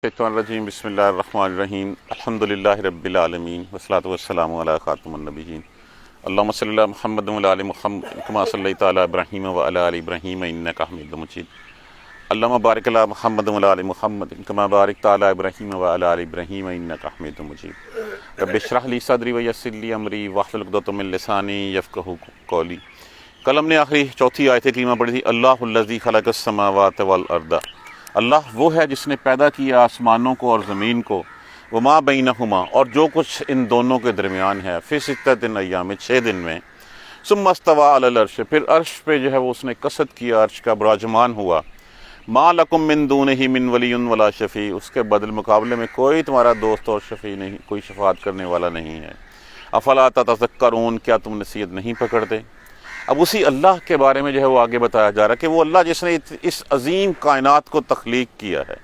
الشیطان الرجیم بسم اللہ الرحمن الرحیم الحمدللہ رب العالمین والصلاة والسلام علی خاتم النبیین اللہم صلی علی محمد وعلی آل محمد کما صلیت علی ابراہیم وعلی آل ابراہیم انک حمید مجید اللہم بارک علی محمد وعلی آل محمد کما بارکت علی ابراہیم وعلی آل ابراہیم انک حمید مجید رب اشرح لی صدری ویسر لی امری واحلل عقدۃ من لسانی یفقہوا قولی۔ کل ہم نے آخری چوتھی آیت کریمہ پڑھی تھی، اللہ الذی خلق السماوات والارض، اللہ وہ ہے جس نے پیدا کیا آسمانوں کو اور زمین کو، وما بینہما، اور جو کچھ ان دونوں کے درمیان ہے، فی ستۃ ایام، 6 دن میں، ثم استوی علی العرش، پھر عرش پہ جو ہے وہ اس نے قصد کیا، عرش کا براجمان ہوا، ما لکم من دونہ من ولی ولا شفیع، اس کے بدل مقابلے میں کوئی تمہارا دوست اور شفیع نہیں، کوئی شفاعت کرنے والا نہیں ہے۔ افلا تتذکرون، کیا تم نصیحت نہیں پکڑتے؟ اب اسی اللہ کے بارے میں جو ہے وہ آگے بتایا جا رہا ہے کہ وہ اللہ جس نے اس عظیم کائنات کو تخلیق کیا ہے،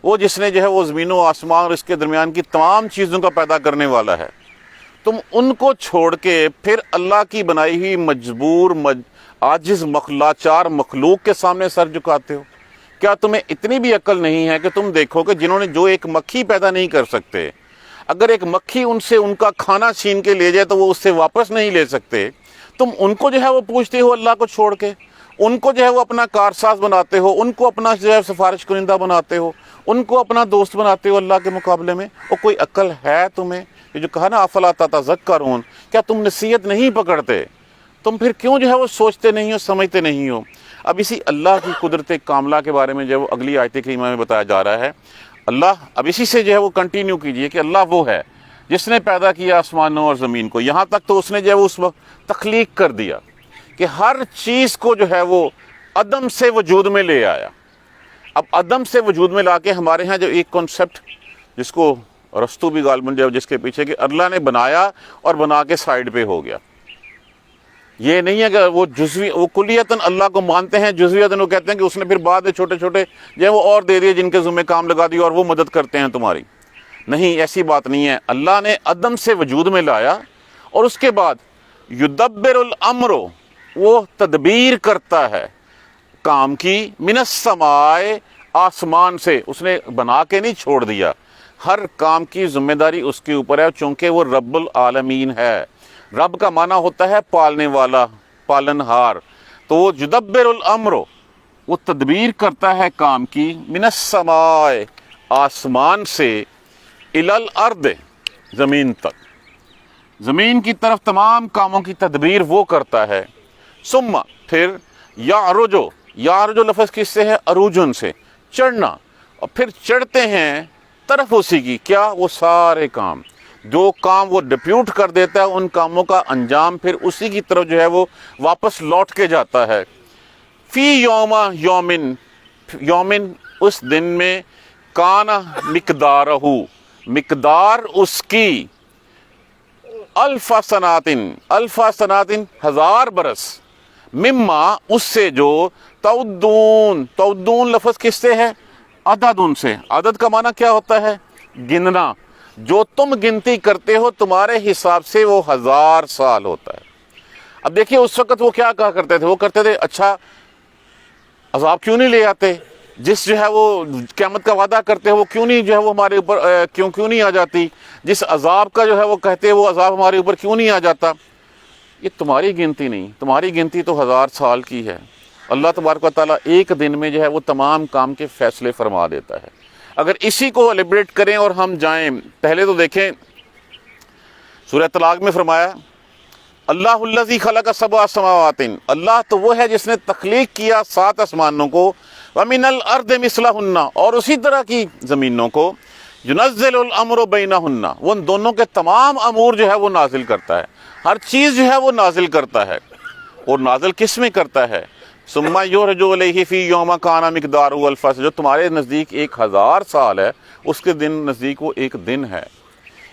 وہ جس نے جو ہے وہ زمین و آسمان اور اس کے درمیان کی تمام چیزوں کا پیدا کرنے والا ہے، تم ان کو چھوڑ کے پھر اللہ کی بنائی ہوئی مجبور عاجز لاچار مخلوق کے سامنے سر جھکاتے ہو؟ کیا تمہیں اتنی بھی عقل نہیں ہے کہ تم دیکھو کہ جنہوں نے جو ایک مکھی پیدا نہیں کر سکتے، اگر ایک مکھی ان سے ان کا کھانا چھین کے لے جائے تو وہ اس سے واپس نہیں لے سکتے، تم ان کو جو ہے وہ پوچھتے ہو اللہ کو چھوڑ کے، ان کو جو ہے وہ اپنا کارساز بناتے ہو، ان کو اپنا جو ہے سفارش کنندہ بناتے ہو، ان کو اپنا دوست بناتے ہو اللہ کے مقابلے میں۔ اور کوئی عقل ہے تمہیں؟ یہ جو کہا نا افلا تتذکرون، کیا تم نصیحت نہیں پکڑتے؟ تم پھر کیوں جو ہے وہ سوچتے نہیں ہو، سمجھتے نہیں ہو؟ اب اسی اللہ کی قدرت کاملہ کے بارے میں جو ہے وہ اگلی آیت کریمہ میں بتایا جا رہا ہے۔ اللہ، اب اسی سے جو ہے وہ کنٹینیو کیجئے کہ اللہ وہ ہے جس نے پیدا کیا آسمانوں اور زمین کو، یہاں تک تو اس نے جو ہے وہ اس وقت تخلیق کر دیا کہ ہر چیز کو جو ہے وہ عدم سے وجود میں لے آیا۔ اب عدم سے وجود میں لا کے ہمارے ہاں جو ایک کنسپٹ جس کو ارسطو بھی غالباً جو جس کے پیچھے کہ اللہ نے بنایا اور بنا کے سائیڈ پہ ہو گیا، یہ نہیں ہے کہ وہ جزوی، وہ کلیتاً اللہ کو مانتے ہیں، جزویتاً وہ کہتے ہیں کہ اس نے پھر بعد میں چھوٹے چھوٹے جو ہے وہ اور دے دیے جن کے ذمہ کام لگا دیا اور وہ مدد کرتے ہیں تمہاری۔ نہیں، ایسی بات نہیں ہے۔ اللہ نے عدم سے وجود میں لایا اور اس کے بعد یدبر الامر، وہ تدبیر کرتا ہے کام کی، من السماء، آسمان سے، اس نے بنا کے نہیں چھوڑ دیا، ہر کام کی ذمہ داری اس کے اوپر ہے، چونکہ وہ رب العالمین ہے۔ رب کا معنی ہوتا ہے پالنے والا، پالنہار، تو وہ یدبر الامر، وہ تدبیر کرتا ہے کام کی، من السماء، آسمان سے، الی الارض، زمین تک، زمین کی طرف تمام کاموں کی تدبیر وہ کرتا ہے۔ ثم، پھر، یعرج لفظ کس سے ہے؟ عروجن سے، چڑھنا، اور پھر چڑھتے ہیں طرف اسی کی، کیا؟ وہ سارے کام، جو کام وہ ڈپیوٹ کر دیتا ہے ان کاموں کا انجام پھر اسی کی طرف جو ہے وہ واپس لوٹ کے جاتا ہے۔ فی یومن، اس دن میں، کانا مقدارہ، مقدار اس کی، الف سناتن، 1000 برس، مما، اس سے جو، تعدون لفظ کس سے ہے؟ عدد سے۔ عدد کا معنی کیا ہوتا ہے؟ گننا، جو تم گنتی کرتے ہو تمہارے حساب سے وہ 1000 سال ہوتا ہے۔ اب دیکھیے اس وقت وہ کیا کہا کرتے تھے؟ وہ کرتے تھے اچھا عذاب کیوں نہیں لے آتے؟ جس جو ہے وہ قیامت کا وعدہ کرتے ہیں وہ کیوں نہیں جو ہے وہ ہمارے اوپر کیوں نہیں آ جاتی؟ جس عذاب کا جو ہے وہ کہتے ہیں وہ عذاب ہمارے اوپر کیوں نہیں آ جاتا؟ یہ تمہاری گنتی نہیں، تمہاری گنتی تو 1000 سال کی ہے۔ اللہ تبارک و تعالیٰ ایک دن میں جو ہے وہ تمام کام کے فیصلے فرما دیتا ہے۔ اگر اسی کو ایلیبریٹ کریں اور ہم جائیں، پہلے تو دیکھیں سورہ طلاق میں فرمایا اللہ الذی خلق 7 سماوات، اللہ تو وہ ہے جس نے تخلیق کیا 7 آسمانوں کو، ومن الارض مثلہن، اور اسی طرح کی زمینوں کو، ینزل الامر بینہن، وہ ان دونوں کے تمام امور جو ہے وہ نازل کرتا ہے، ہر چیز جو ہے وہ نازل کرتا ہے، اور نازل کس میں کرتا ہے؟ ثم یعرج الیہ فی یوم کان مقدارہ الف، جو تمہارے نزدیک 1000 سال ہے اس کے دن نزدیک وہ ایک دن ہے۔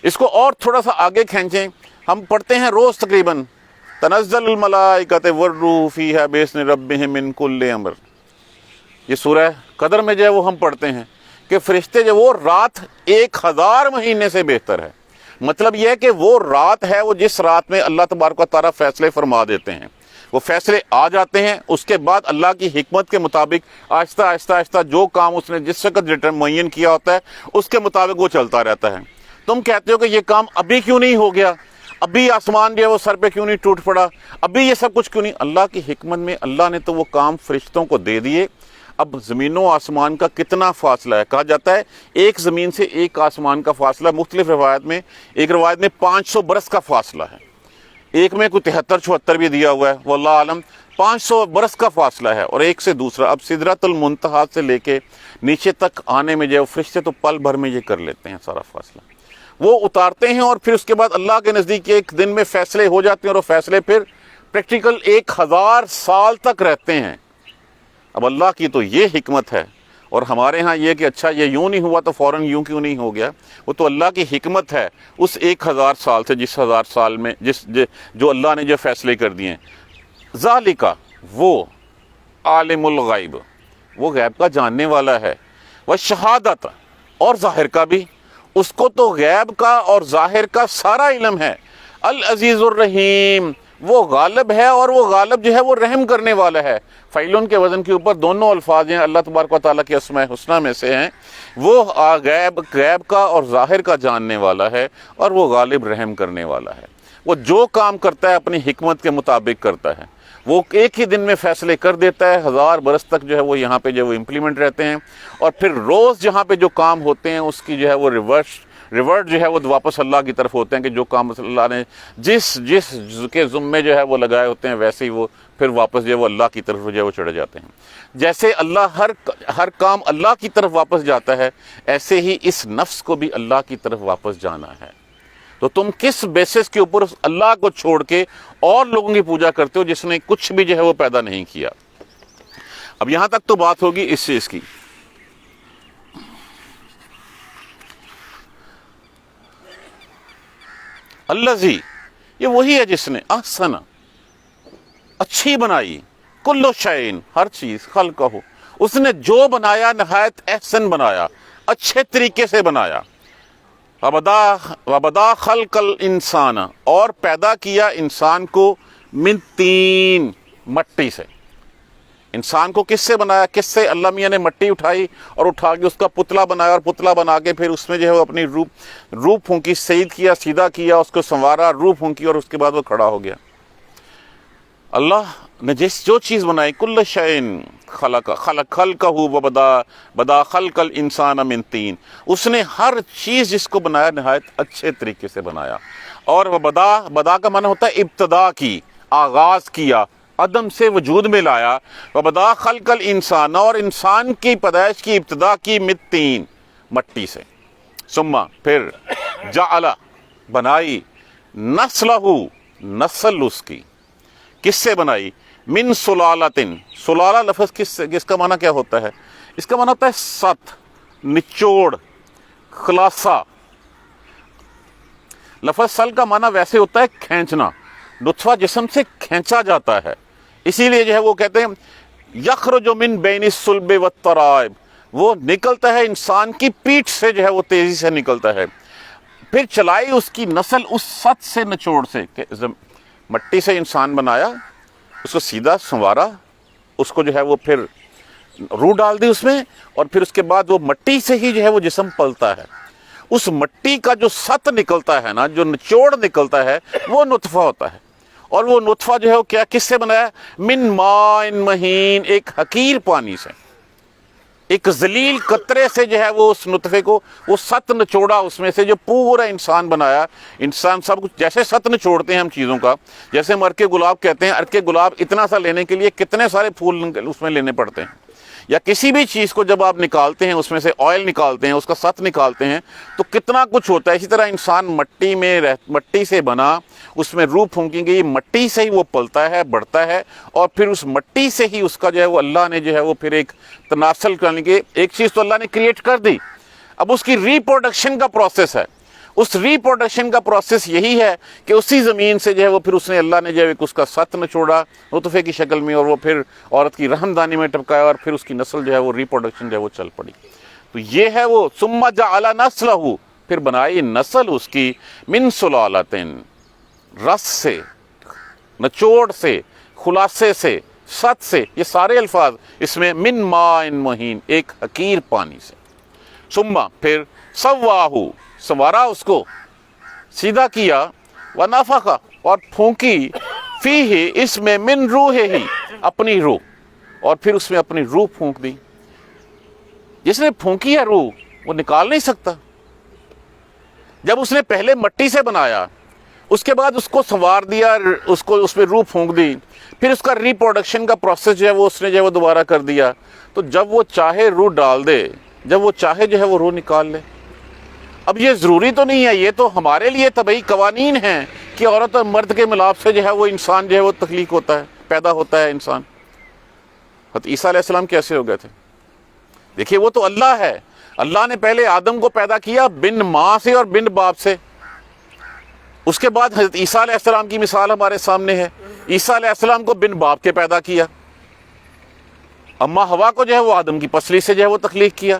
اس کو اور تھوڑا سا آگے کھینچیں، ہم پڑھتے ہیں روز تقریباً تنزل الملائکۃ والروح فیہا باذن ربہم من کل امر، یہ سورہ قدر میں جو ہے وہ ہم پڑھتے ہیں کہ فرشتے جو وہ رات 1000 مہینے سے بہتر ہے۔ مطلب یہ ہے کہ وہ رات ہے وہ جس رات میں اللہ تبارک و تعالیٰ فیصلے فرما دیتے ہیں، وہ فیصلے آ جاتے ہیں، اس کے بعد اللہ کی حکمت کے مطابق آہستہ آہستہ آہستہ جو کام اس نے جس وقت معین کیا ہوتا ہے اس کے مطابق وہ چلتا رہتا ہے۔ تم کہتے ہو کہ یہ کام ابھی کیوں نہیں ہو گیا، ابھی آسمان جو ہے وہ سر پہ کیوں نہیں ٹوٹ پڑا، ابھی یہ سب کچھ کیوں نہیں؟ اللہ کی حکمت میں اللہ نے تو وہ کام فرشتوں کو دے دیے۔ اب زمین و آسمان کا کتنا فاصلہ ہے؟ کہا جاتا ہے ایک زمین سے ایک آسمان کا فاصلہ مختلف روایت میں، ایک روایت میں 500 برس کا فاصلہ ہے، ایک میں کوئی 73-74 بھی دیا ہوا ہے، واللہ عالم 500 برس کا فاصلہ ہے اور ایک سے دوسرا۔ اب سدرۃ المنتہا سے لے کے نیچے تک آنے میں جو ہے فرشتے تو پل بھر میں یہ کر لیتے ہیں سارا فاصلہ، وہ اتارتے ہیں اور پھر اس کے بعد اللہ کے نزدیک ایک دن میں فیصلے ہو جاتے ہیں اور وہ فیصلے پھر پریکٹیکل 1000 سال تک رہتے ہیں۔ اب اللہ کی تو یہ حکمت ہے، اور ہمارے ہاں یہ کہ اچھا یہ یوں نہیں ہوا تو فوراً یوں کیوں نہیں ہو گیا، وہ تو اللہ کی حکمت ہے۔ اس 1000 سال سے جس 1000 سال میں جو اللہ نے جو فیصلے کر دیے ہیں، ذالک وہ عالم الغیب، وہ غیب کا جاننے والا ہے، والشہادت اور ظاہر کا بھی، اس کو تو غیب کا اور ظاہر کا سارا علم ہے۔ العزیز الرحیم، وہ غالب ہے اور وہ غالب جو ہے وہ رحم کرنے والا ہے۔ فعیلن کے وزن کے اوپر دونوں الفاظ ہیں، اللہ تبارک و تعالیٰ کی اسماء الحسنی میں سے ہیں۔ وہ غیب کا اور ظاہر کا جاننے والا ہے اور وہ غالب رحم کرنے والا ہے۔ وہ جو کام کرتا ہے اپنی حکمت کے مطابق کرتا ہے، وہ ایک ہی دن میں فیصلے کر دیتا ہے، 1000 برس تک جو ہے وہ یہاں پہ جو وہ امپلیمنٹ رہتے ہیں، اور پھر روز جہاں پہ جو کام ہوتے ہیں اس کی جو ہے وہ ریورٹ جو ہے وہ واپس اللہ کی طرف ہوتے ہیں کہ جو کام اللہ نے جس کے ذمے جو ہے وہ لگائے ہوتے ہیں ویسے ہی وہ پھر واپس جو ہے وہ اللہ کی طرف جو ہے وہ چڑھ جاتے ہیں۔ جیسے اللہ ہر کام اللہ کی طرف واپس جاتا ہے، ایسے ہی اس نفس کو بھی اللہ کی طرف واپس جانا ہے۔ تو تم کس بیسس کے اوپر اس اللہ کو چھوڑ کے اور لوگوں کی پوجا کرتے ہو جس نے کچھ بھی جو ہے وہ پیدا نہیں کیا؟ اب یہاں تک تو بات ہوگی اس چیز کی۔ الذی، یہ وہی ہے جس نے احسن، اچھی بنائی، کل شیء، ہر چیز، خلقہ، اس نے جو بنایا نہایت احسن بنایا، اچھے طریقے سے بنایا۔ وبدا خلق الانسان، اور پیدا کیا انسان کو من طین، مٹی سے۔ انسان کو کس سے بنایا؟ کس سے؟ اللہ میاں نے مٹی اٹھائی اور اٹھا کے اس کا پتلا بنایا، اور پتلا بنا کے پھر اس میں جو ہے وہ اپنی روح پھونکی، سعید کیا، سیدھا کیا، اس کو سنوارا، روح پھونکی، اور اس کے بعد وہ کھڑا ہو گیا۔ اللہ نے جو چیز بنائی، کل شیء خلقہ وبدا خلق الانسان من طین، اس نے ہر چیز جس کو بنایا نہایت اچھے طریقے سے بنایا۔ اور بدا کا معنی ہوتا ہے ابتدا کی، آغاز کیا، عدم سے وجود میں لایا۔ وبدا خلق الانسان، اور انسان کی پیدائش کی ابتدا کی من طین، مٹی سے۔ ثم، پھر جعل، بنائی، نسلہ، نسل اس کی، کس سے بنائی؟ من سلالتن، سلالہ لفظ کس کا معنی کیا ہوتا ہے؟ اس کا معنی ہوتا ہے سطح، نچوڑ، خلاصہ۔ لفظ سل کا معنی ویسے ہوتا ہے کھینچنا، نطفہ جسم سے کھینچا جاتا ہے، اسی لیے جو ہے وہ کہتے ہیں یخرج من بین الصلب والترائب، وہ نکلتا ہے انسان کی پیٹھ سے، جو ہے وہ تیزی سے نکلتا ہے۔ پھر چلائی اس کی نسل اس سطح سے، نچوڑ سے، کہ مٹی سے انسان بنایا، اس کو سیدھا سنوارا، اس کو جو ہے وہ پھر روح ڈال دی اس میں، اور پھر اس کے بعد وہ مٹی سے ہی جو ہے وہ جسم پلتا ہے۔ اس مٹی کا جو سطح نکلتا ہے نا، جو نچوڑ نکلتا ہے، وہ نطفہ ہوتا ہے۔ اور وہ نطفہ جو ہے وہ کیا، کس سے بنایا؟ من ماء مہین، ایک حقیر پانی سے، ایک ذلیل قطرے سے جو ہے وہ اس نطفے کو وہ ست نچوڑا، اس میں سے جو پورا انسان بنایا۔ انسان سب کچھ جیسے ست نچوڑتے ہیں ہم چیزوں کا، جیسے ہم ارکے گلاب کہتے ہیں، ارکے گلاب اتنا سا لینے کے لیے کتنے سارے پھول اس میں لینے پڑتے ہیں، یا کسی بھی چیز کو جب آپ نکالتے ہیں، اس میں سے آئل نکالتے ہیں، اس کا ست نکالتے ہیں، تو کتنا کچھ ہوتا ہے۔ اسی طرح انسان مٹی سے بنا، اس میں روح پھونکی گئی، مٹی سے ہی وہ پلتا ہے، بڑھتا ہے، اور پھر اس مٹی سے ہی اس کا جو ہے وہ اللہ نے جو ہے وہ پھر ایک تناسل کرنے کے ایک چیز تو اللہ نے کریٹ کر دی۔ اب اس کی ریپروڈکشن کا پروسیس ہے۔ اس ریپروڈکشن کا پروسیس یہی ہے کہ اسی زمین سے جو ہے وہ پھر اس نے اللہ نے جو ہے اس کا ست نچوڑا نطفے کی شکل میں، اور وہ پھر عورت کی رحم دانی میں ٹپکایا، اور پھر اس کی نسل جو ہے وہ ریپروڈکشن جو ہے وہ چل پڑی۔ تو یہ ہے وہ ثم جعل نسلہ، پھر بنائی نسل اس کی من سلالۃ، رس سے، نچوڑ سے، خلاصے سے، ست سے، یہ سارے الفاظ اس میں من ماء مہین، ایک حقیر پانی سے. ثم پھر سواہ، سنوارا اس کو، سیدھا کیا، ونفخ اور پھونکی، فیہ اس میں، من روحہ اپنی روح، اور پھر اس میں اپنی روح پھونک دی. جس نے پھونکی ہے روح وہ نکال نہیں سکتا. جب اس نے پہلے مٹی سے بنایا، اس کے بعد اس کو سنوار دیا، اس کو اس میں روح پھونک دی، پھر اس کا ریپروڈکشن کا پروسیس جو ہے وہ اس نے جو ہے وہ دوبارہ کر دیا، تو جب وہ چاہے روح ڈال دے، جب وہ چاہے جو ہے وہ روح نکال لے. اب یہ ضروری تو نہیں ہے، یہ تو ہمارے لیے طبعی قوانین ہیں کہ عورت اور مرد کے ملاپ سے جو ہے وہ انسان جو ہے وہ تخلیق ہوتا ہے، پیدا ہوتا ہے انسان. حضرت عیسیٰ علیہ السلام کیسے ہو گئے تھے؟ دیکھیے وہ تو اللہ ہے. اللہ نے پہلے آدم کو پیدا کیا بن ماں سے اور بن باپ سے. اس کے بعد حضرت عیسیٰ علیہ السلام کی مثال ہمارے سامنے ہے. عیسیٰ علیہ السلام کو بن باپ کے پیدا کیا. اماں ہوا کو جو ہے وہ آدم کی پسلی سے جو ہے وہ تخلیق کیا.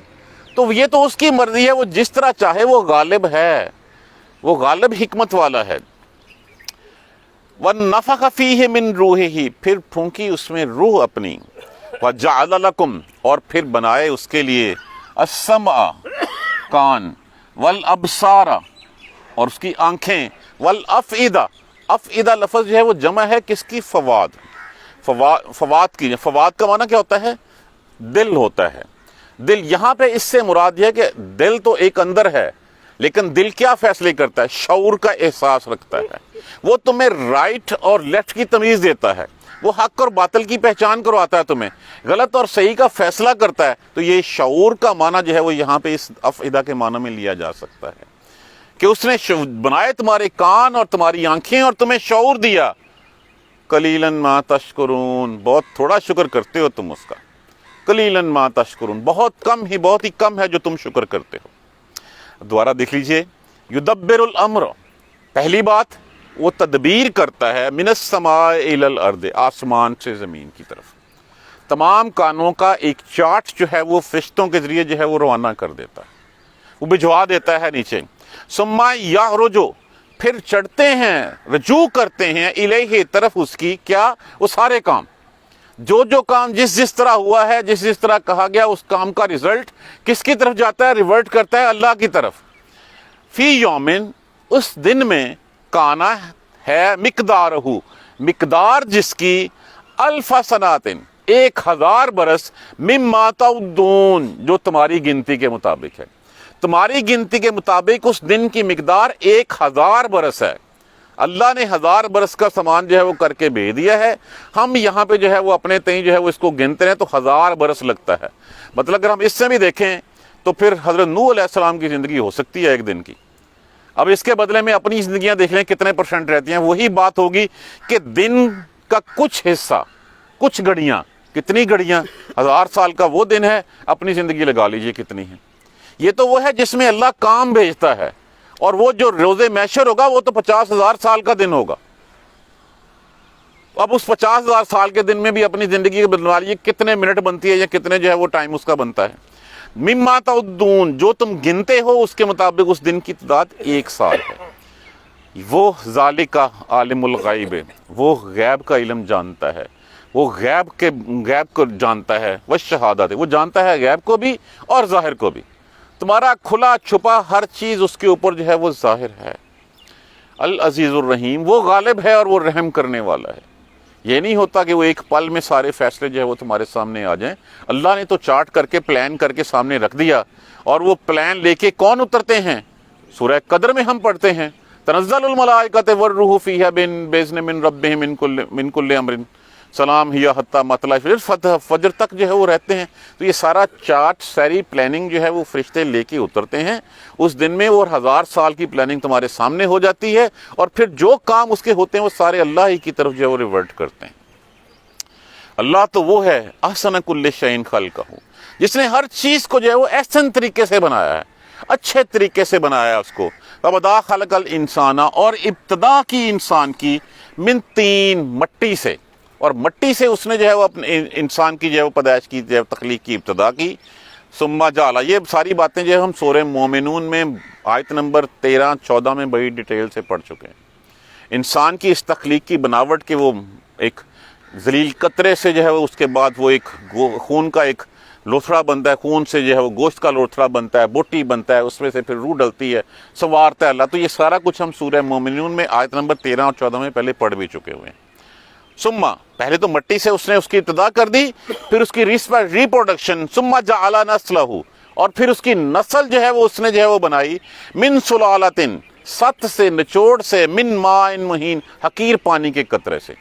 تو یہ تو اس کی مرضی ہے، وہ جس طرح چاہے وہ غالب ہے، وہ غالب حکمت والا ہے. وَنَفَخَ فِيهِ مِن رُوحِهِ پھر پھونکی اس میں روح اپنی. وَجَعَلَ لَكُمْ اور پھر بنائے اس کے لیے السمع کان، والابصار اور اس کی آنکھیں، والافئدہ افئدہ لفظ جو ہے وہ جمع ہے کس کی؟ فواد. فواد کی. فواد کا معنی کیا ہوتا ہے؟ دل ہوتا ہے. دل یہاں پہ اس سے مراد یہ ہے کہ دل تو ایک اندر ہے، لیکن دل کیا فیصلے کرتا ہے؟ شعور کا احساس رکھتا ہے. وہ تمہیں رائٹ اور لیفٹ کی تمیز دیتا ہے، وہ حق اور باطل کی پہچان کرواتا ہے، تمہیں غلط اور صحیح کا فیصلہ کرتا ہے. تو یہ شعور کا معنی جو ہے وہ یہاں پہ اس افئدہ کے معنی میں لیا جا سکتا ہے کہ اس نے بنائے تمہارے کان اور تمہاری آنکھیں اور تمہیں شعور دیا. قلیلاً ما تشکرون بہت تھوڑا شکر کرتے ہو تم اس کا. قلیلاً ما تشکرون بہت ہی کم ہے جو تم شکر کرتے ہو. دوبارہ دیکھ لیجئے، یدبر الامر پہلی بات وہ تدبیر کرتا ہے، من السماء الی الارض آسمان سے زمین کی طرف. تمام کانوں کا ایک چارٹ جو ہے وہ فرشتوں کے ذریعے جو ہے وہ روانہ کر دیتا ہے، وہ بھجوا دیتا ہے نیچے. ثم یعرج پھر چڑھتے ہیں، رجوع کرتے ہیں، الیہ طرف اس کی، کیا؟ وہ سارے کام، جو کام جس طرح ہوا ہے، جس طرح کہا گیا، اس کام کا رزلٹ کس کی طرف جاتا ہے؟ ریورٹ کرتا ہے اللہ کی طرف. فی یومن اس دن میں، کانا ہے مقدارہ مقدار جس کی، الف سنات 1000 برس، مما تعدون جو تمہاری گنتی کے مطابق ہے. تمہاری گنتی کے مطابق اس دن کی مقدار 1000 برس ہے. اللہ نے 1000 برس کا سامان جو ہے وہ کر کے بھیج دیا ہے. ہم یہاں پہ جو ہے وہ اپنے تئیں جو ہے وہ اس کو گنتے ہیں تو 1000 برس لگتا ہے. مطلب اگر ہم اس سے بھی دیکھیں تو پھر حضرت نوح علیہ السلام کی زندگی ہو سکتی ہے ایک دن کی. اب اس کے بدلے میں اپنی زندگیاں دیکھ لیں کتنے پرسنٹ رہتی ہیں. وہی بات ہوگی کہ دن کا کچھ حصہ، کچھ گھڑیاں، کتنی گھڑیاں؟ 1000 سال کا وہ دن ہے، اپنی زندگی لگا لیجئے کتنی ہے. یہ تو وہ ہے جس میں اللہ کام بھیجتا ہے، اور وہ جو روز محشر ہوگا وہ تو 50,000 سال کا دن ہوگا. اب اس 50,000 سال کے دن میں بھی اپنی زندگی بنوا لیجیے کتنے منٹ بنتی ہے یا کتنے جو ہے وہ ٹائم اس کا بنتا ہے. مما تعدون جو تم گنتے ہو اس کے مطابق اس دن کی تعداد 1 سال ہے. وہ ذالک عالم الغیب وہ غیب کا علم جانتا ہے، وہ غیب کو جانتا ہے. وہ شہادت وہ جانتا ہے غیب کو بھی اور ظاہر کو بھی. تمہارا کھلا چھپا ہر چیز اس کے اوپر جو ہے وہ ظاہر ہے. العزیز الرحیم وہ غالب ہے اور وہ رحم کرنے والا ہے. یہ نہیں ہوتا کہ وہ ایک پل میں سارے فیصلے جو ہے وہ تمہارے سامنے آ جائیں. اللہ نے تو چارٹ کر کے پلان کر کے سامنے رکھ دیا، اور وہ پلان لے کے کون اترتے ہیں؟ سورہ قدر میں ہم پڑھتے ہیں تنزل الملائکۃ والروح فیہا بإذن من ربہم من کل امر سلام ہی حتی مطلع فجر تک جو ہے وہ رہتے ہیں. تو یہ سارا چارٹ، ساری پلاننگ جو ہے وہ فرشتے لے کے اترتے ہیں اس دن میں، اور 1000 سال کی پلاننگ تمہارے سامنے ہو جاتی ہے، اور پھر جو کام اس کے ہوتے ہیں وہ سارے اللہ ہی کی طرف جو ہے وہ ریورٹ کرتے ہیں. اللہ تو وہ ہے احسن کل شیء خلقہ جس نے ہر چیز کو جو ہے وہ احسن طریقے سے بنایا ہے، اچھے طریقے سے بنایا اس کو. وبدا خلق الانسان اور ابتدا کی انسان کی من طین مٹی سے، اور مٹی سے اس نے جو ہے وہ اپنے انسان کی جو ہے وہ پیدائش کی، جو ہے تخلیق کی ابتدا کی. ثم جعل یہ ساری باتیں جو ہے ہم سورہ مومنون میں آیت نمبر 13-14 میں بڑی ڈیٹیل سے پڑھ چکے ہیں. انسان کی اس تخلیق کی بناوٹ کے وہ ایک ذلیل قطرے سے جو ہے وہ اس کے بعد وہ ایک خون کا ایک لوتھڑا بنتا ہے، خون سے جو ہے وہ گوشت کا لوتھڑا بنتا ہے، بوٹی بنتا ہے، اس میں سے پھر روح ڈلتی ہے، سنوارتا ہے اللہ۔ تو یہ سارا کچھ ہم سورہ مومنون میں آیت نمبر 13 اور 14 میں پہلے پڑھ بھی چکے ہوئے ہیں۔ ثم، پہلے تو مٹی سے اس نے اس کی ابتدا کر دی، پھر اس کی ریپروڈکشن، ثم جعل نسلہ، اور پھر اس کی نسل جو ہے وہ اس نے جو ہے وہ بنائی، من سلالۃ، ست سے، نچوڑ سے، من ماء مہین، حقیر پانی کے قطرے سے،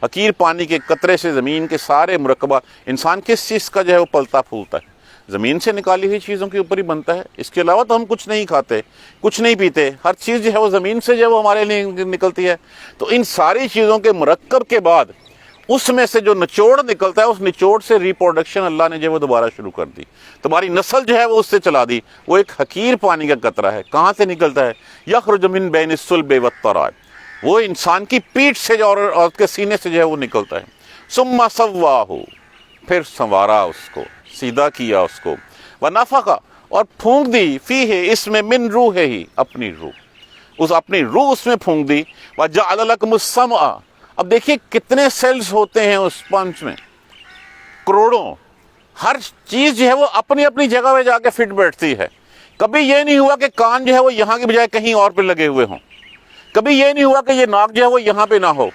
حقیر پانی کے قطرے سے زمین کے سارے مرکبہ۔ انسان کس چیز کا جو ہے وہ پلتا پھولتا ہے؟ زمین سے نکالی ہوئی چیزوں کے اوپر ہی بنتا ہے، اس کے علاوہ تو ہم کچھ نہیں کھاتے، کچھ نہیں پیتے، ہر چیز جو ہے وہ زمین سے جو ہے وہ ہمارے لیے نکلتی ہے۔ تو ان ساری چیزوں کے مرکب کے بعد اس میں سے جو نچوڑ نکلتا ہے، اس نچوڑ سے ریپروڈکشن اللہ نے جو ہے وہ دوبارہ شروع کر دی، تمہاری نسل جو ہے وہ اس سے چلا دی۔ وہ ایک حقیر پانی کا قطرہ ہے، کہاں سے نکلتا ہے؟ یخرج من بین الصلب والترائب، وہ انسان کی پیٹھ سے جو اور عورت کے سینے سے جو ہے وہ نکلتا ہے۔ ثم سواہ، پھر سنوارا اس کو، سیدھا کیا اس کو، ونفخ، اور پھونک دی، فیہ، اس میں، من روحہ، اپنی روح، اس اپنی روح اس میں پھونک دی، وجعل لکم السمع۔ اب دیکھیے کتنے سیلز ہوتے ہیں اس پنچ میں، کروڑوں، ہر چیز جو ہے وہ اپنی اپنی جگہ پہ جا کے فٹ بیٹھتی ہے۔ کبھی یہ نہیں ہوا کہ کان جو ہے وہ یہاں کی بجائے کہیں اور پہ لگے ہوئے ہوں، کبھی یہ نہیں ہوا کہ یہ ناک جو ہے وہ یہاں پہ نہ ہو،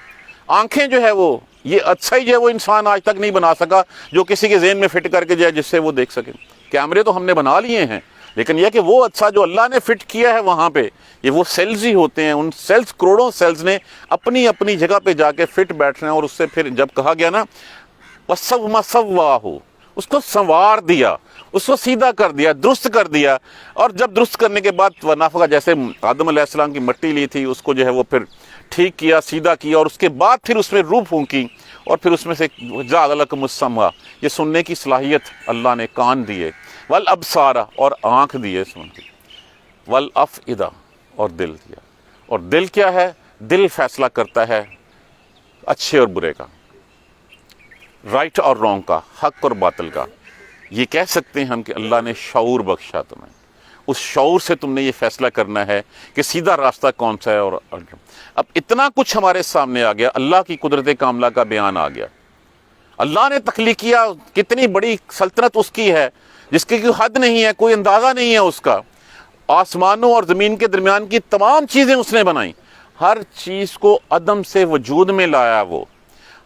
آنکھیں جو ہے وہ، یہ اچھا ہی جو ہے وہ انسان آج تک نہیں بنا سکا جو کسی کے ذہن میں فٹ کر کے جائے جس سے وہ دیکھ سکے۔ کیمرے تو ہم نے بنا لیے ہیں، لیکن یہ کہ وہ اچھا جو اللہ نے فٹ کیا ہے وہاں پہ، یہ وہ سیلز ہی ہوتے ہیں، ان سیلز، کروڑوں سیلز نے اپنی اپنی جگہ پہ جا کے فٹ بیٹھنا ہے۔ اور اس سے پھر جب کہا گیا نا وَثُمَّ سَوَّاهُ، اس کو سنوار دیا، اس کو سیدھا کر دیا، درست کر دیا، اور جب درست کرنے کے بعد ونفخ، جیسے آدم علیہ السلام کی مٹی لی تھی اس کو جو ہے وہ پھر ٹھیک کیا، سیدھا کیا، اور اس کے بعد پھر اس میں روح پھونکی، اور پھر اس میں سے جعل لکم السمع، یہ سننے کی صلاحیت اللہ نے، کان دیے، والابصار، اور آنکھ دیے سن کی، والافئدہ، اور دل دیا۔ اور دل کیا ہے؟ دل فیصلہ کرتا ہے اچھے اور برے کا، رائٹ اور رونگ کا، حق اور باطل کا۔ یہ کہہ سکتے ہیں ہم کہ اللہ نے شعور بخشا تمہیں، اس شعور سے تم نے یہ فیصلہ کرنا ہے کہ سیدھا راستہ کون سا ہے۔ اور اب اتنا کچھ ہمارے سامنے آ گیا، اللہ کی قدرت کاملہ کا بیان آ گیا۔ اللہ نے تخلیق کیا، کتنی بڑی سلطنت اس کی ہے جس کی کوئی حد نہیں ہے، کوئی اندازہ نہیں ہے اس کا۔ آسمانوں اور زمین کے درمیان کی تمام چیزیں اس نے بنائیں، ہر چیز کو عدم سے وجود میں لایا، وہ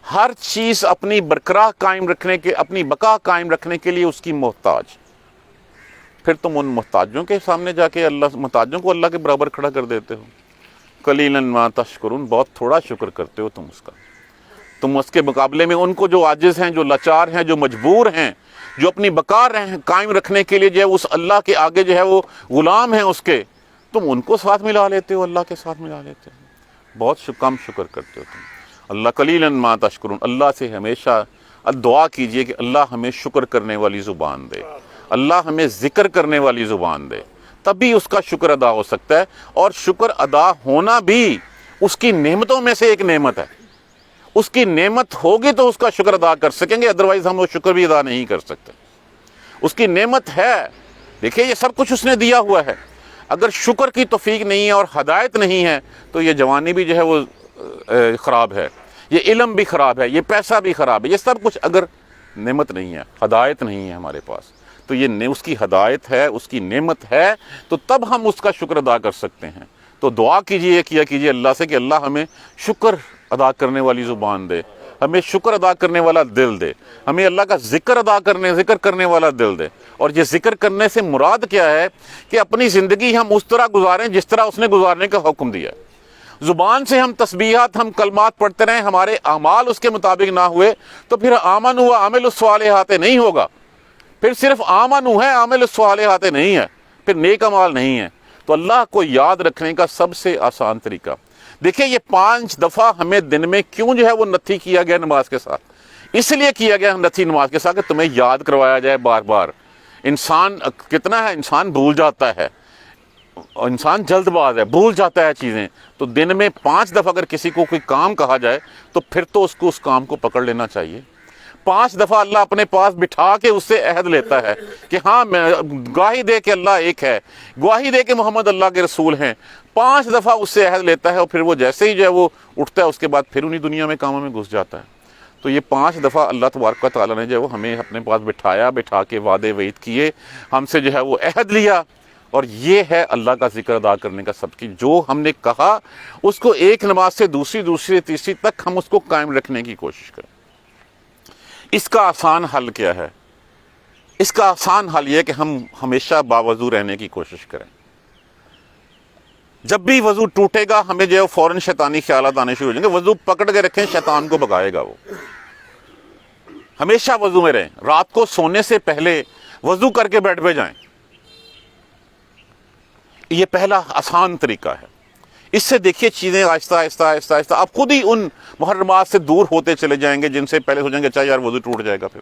ہر چیز اپنی برقرار قائم رکھنے کے، اپنی بقا قائم رکھنے کے لیے اس کی محتاج۔ پھر تم ان محتاجوں کے سامنے جا کے محتاجوں کو اللہ کے برابر کھڑا کر دیتے ہو۔ قلیلا ما تشکرون، بہت تھوڑا شکر کرتے ہو تم اس کا۔ تم اس کے مقابلے میں ان کو جو عاجز ہیں، جو لاچار ہیں، جو مجبور ہیں، جو اپنی بقا قائم رکھنے کے لیے جو ہے اس اللہ کے آگے جو ہے وہ غلام ہیں اس کے، تم ان کو ساتھ ملا لیتے ہو، اللہ کے ساتھ ملا لیتے ہو۔ بہت کم شکر کرتے ہو تم۔ اللہ قلیلا ما تشکرون، اللہ سے ہمیشہ دعا کیجئے کہ اللہ ہمیں شکر کرنے والی زبان دے، اللہ ہمیں ذکر کرنے والی زبان دے، تبھی اس کا شکر ادا ہو سکتا ہے۔ اور شکر ادا ہونا بھی اس کی نعمتوں میں سے ایک نعمت ہے۔ اس کی نعمت ہوگی تو اس کا شکر ادا کر سکیں گے، ادروائز ہم وہ شکر بھی ادا نہیں کر سکتے۔ اس کی نعمت ہے، دیکھیں یہ سب کچھ اس نے دیا ہوا ہے۔ اگر شکر کی توفیق نہیں ہے اور ہدایت نہیں ہے تو یہ جوانی بھی جو ہے وہ خراب ہے، یہ علم بھی خراب ہے، یہ پیسہ بھی خراب ہے، یہ سب کچھ اگر نعمت نہیں ہے، ہدایت نہیں ہے ہمارے پاس، تو یہ اس کی ہدایت ہے، اس کی نعمت ہے، تو تب ہم اس کا شکر ادا کر سکتے ہیں۔ تو دعا کیجئے، کیا کیجئے اللہ سے کہ اللہ ہمیں شکر ادا کرنے والی زبان دے، ہمیں شکر ادا کرنے والا دل دے، ہمیں اللہ کا ذکر کرنے والا دل دے۔ اور یہ ذکر کرنے سے مراد کیا ہے کہ اپنی زندگی ہم اس طرح گزاریں جس طرح اس نے گزارنے کا حکم دیا۔ زبان سے ہم تسبیحات، ہم کلمات پڑھتے رہیں، ہمارے اعمال اس کے مطابق نہ ہوئے تو پھر آمنوا وعملوا الصالحات نہیں ہوگا، پھر صرف آمنوا ہے، عامل الصالحات نہیں ہے، پھر نیک اعمال نہیں ہے۔ تو اللہ کو یاد رکھنے کا سب سے آسان طریقہ، دیکھیں یہ 5 دفعہ ہمیں دن میں کیوں جو ہے وہ نتھی کیا گیا نماز کے ساتھ، اس لیے کیا گیا نتھی نماز کے ساتھ کہ تمہیں یاد کروایا جائے بار بار۔ انسان کتنا ہے، انسان بھول جاتا ہے، انسان جلد باز ہے، بھول جاتا ہے چیزیں، تو دن میں 5 دفعہ اگر کسی کو کوئی کام کہا جائے تو پھر تو اس کو اس کام کو پکڑ لینا چاہیے۔ 5 دفعہ اللہ اپنے پاس بٹھا کے اس سے عہد لیتا ہے کہ ہاں میں گواہی دے کہ اللہ ایک ہے، گواہی دے کہ محمد اللہ کے رسول ہیں، 5 دفعہ اس سے عہد لیتا ہے، اور پھر وہ جیسے ہی جو ہے وہ اٹھتا ہے اس کے بعد پھر انہی دنیا میں کاموں میں گھس جاتا ہے۔ تو یہ 5 دفعہ اللہ تبارک و تعالیٰ نے جو ہے وہ ہمیں اپنے پاس بٹھایا، بٹھا کے وعدے وعید کیے، ہم سے جو ہے وہ عہد لیا، اور یہ ہے اللہ کا ذکر ادا کرنے کا سب کی، جو ہم نے کہا اس کو ایک نماز سے دوسری تیسری تک ہم اس کو قائم رکھنے کی کوشش کریں۔ اس کا آسان حل کیا ہے؟ اس کا آسان حل یہ ہے کہ ہم ہمیشہ باوضو رہنے کی کوشش کریں۔ جب بھی وضو ٹوٹے گا ہمیں جو ہے فوراً شیطانی خیالات آنے شروع ہو جائیں گے، وضو پکڑ کے رکھیں، شیطان کو بھگائے گا وہ۔ ہمیشہ وضو میں رہیں، رات کو سونے سے پہلے وضو کر کے بیڈ پہ جائیں، یہ پہلا آسان طریقہ ہے۔ اس سے دیکھیے چیزیں آہستہ آہستہ آہستہ آہستہ آپ خود ہی ان محرمات سے دور ہوتے چلے جائیں گے جن سے پہلے ہو جائیں گے اچھا یار وضو ٹوٹ جائے گا۔ پھر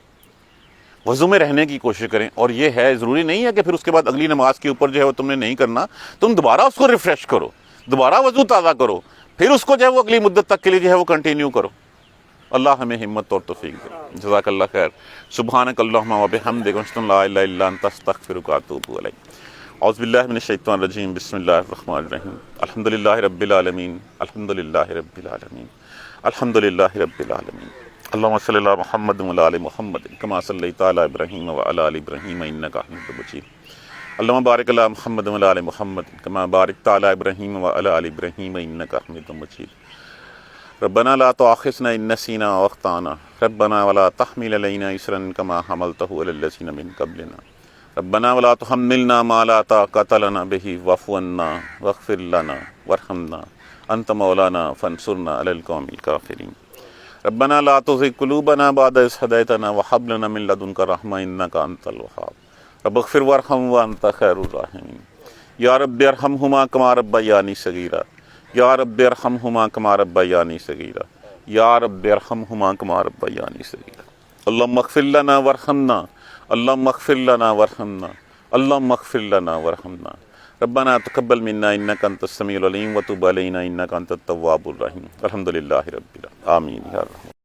وضو میں رہنے کی کوشش کریں، اور یہ ہے ضروری نہیں ہے کہ پھر اس کے بعد اگلی نماز کے اوپر جو ہے وہ تم نے نہیں کرنا، تم دوبارہ اس کو ریفریش کرو، دوبارہ وضو تازہ کرو، پھر اس کو جو ہے وہ اگلی مدت تک کے لیے جو ہے وہ کنٹینیو کرو۔ اللہ ہمیں ہمت اور توفیق دے۔ جزاک اللہ خیر۔ سبحانک اللہم و بحمدک، اشہد ان لا الہ الا انت، استغفرک و اتوب الیک۔ اعوذ باللہ من الشیطان الرجیم، بسم اللہ الرحمن الرحیم۔ الحمدللہ رب العالمین، الحمدللہ رب العالمین، الحمدللہ رب العالمین۔ اللہم صلی علی محمد وعلی آل محمد کما صلیت علی ابراہیم وعلی آل ابراہیم انک حمید مجید۔ اللہم بارک علی محمد وعلی آل محمد کما بارکت علی ابراہیم وعلی آل ابراہیم انک حمید مجید۔ ربنا لا تؤاخذنا ان نسینا او اخطأنا ربنا ولا تحمل علینا اصرا کما حملتہ علی الذین من قبلنا ربنا ولا تحملنا ما لا طاقة لنا به واعف عنا واغفر لنا وارحمنا انت مولانا فانصرنا على القوم الكافرين ربنا لا تزغ قلوبنا بعد إذ هديتنا وهب لنا من لدنك رحمة إنك أنت الوهاب رب اغفر وارحم وأنت خير الراحمين يا رب ارحمهما كما ربياني صغيرا يا رب ارحمهما كما ربياني صغيرا يا رب ارحمهما كما ربياني صغيرا اللهم اغفر لنا وارحمنا اللهم اغفر لنا وارحمنا اللهم اغفر لنا وارحمنا ربنا تقبل منا انك انت السميع العليم وتب علينا انك انت التواب الرحيم الحمد لله رب العالمين آمين یا رحمن۔